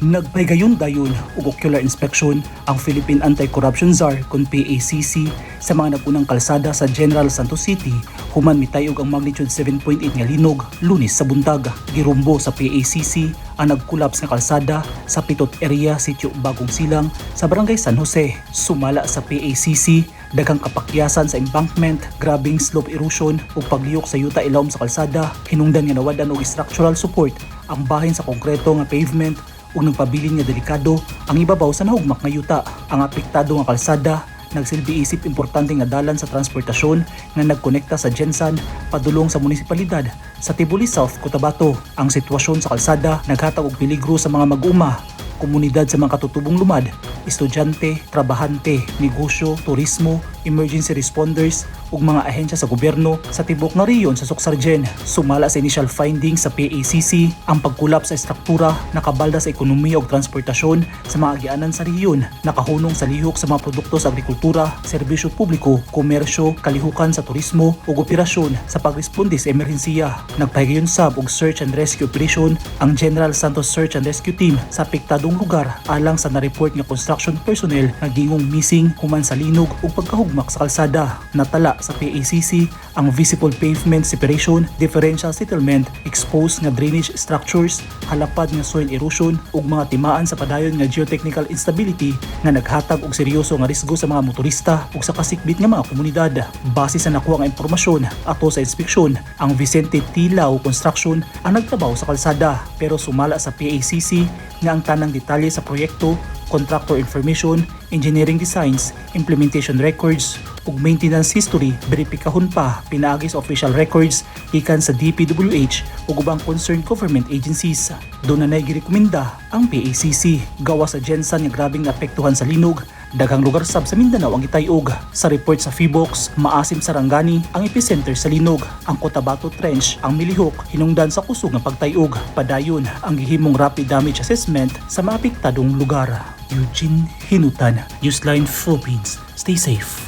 Nagpaygayon dayon ug ocular inspection ang Philippine Anti-Corruption Czar kon PACC sa mga nagunang kalsada sa General Santos City human mitayog ang magnitude 7.8 nga linog Lunes sa buntag. Girumbo sa PACC ang nagkulaps nga kalsada sa Pitot area Sitio Bagong Silang sa Barangay San Jose. Sumala sa PACC daghang kapakyasan sa embankment, grabing slope erosion ug pagliyok sa yuta ilawom sa kalsada. Hinungdan nga nawadan og structural support ang bahin sa konkreto nga pavement ug nagpabilin nga delikado ang ibabaw sa nahugmak nga yuta. Ang apektado nga kalsada nagsilbi isip importante nga dalan sa transportasyon nga nagkonekta sa Jensan padulong sa munisipalidad sa Tibuli South, Cotabato. Ang sitwasyon sa kalsada naghatag og peligro sa mga mag-uma, komunidad sa mga katutubong lumad, estudyante, trabahante, negosyo, turismo, emergency responders ug mga ahensya sa gobyerno sa tibok nga rehiyon sa Suksargen. Sumala sa initial findings sa PACC ang pagkulap sa estruktura nakabalda sa ekonomiya ug transportasyon sa mga agianan sa rehiyon, nakahunong sa lihok sa mga produkto sa agrikultura, serbisyo publiko, komersyo, kalihukan sa turismo ug operasyon sa pagresponde sa emerhensiya. Nagpahigayon sab og search and rescue operation ang General Santos Search and Rescue Team sa apektadong lugar alang sa na-report nga construction personnel nga gingong missing human sa linog ug pagkahugmak sa kalsada. Natala sa PACC ang visible pavement separation, differential settlement, exposed nga drainage structures, halapad nga soil erosion ug mga timaan sa padayon nga geotechnical instability nga naghatag og seryoso nga risgo sa mga motorista ug sa kasikbit nga mga komunidad. Base sa nakuha nga impormasyon ato sa inspeksyon, ang Vicente Tilao Construction ang nagtrabaho sa kalsada, pero sumala sa PACC nga ang tanang detalye sa proyekto, contractor information, engineering designs, implementation records ug maintenance history beripikahon pa pinaagi sa official records gikan sa DPWH ug ubang concerned government agencies. Doon na girekomenda ang PACC gawa sa Jensan nga grabing naapektuhan sa linog. Daghang lugar sab sa Mindanao ang gitayog. Sa report sa Phibox, maasim Sarangani ang epicenter sa linog. Ang Cotabato Trench ang milihok hinungdan sa kusog nga pagtayog. Padayon ang gihimong rapid damage assessment sa mga apektadong lugar. Eugene Hinutan, Newsline Philippines. Stay safe.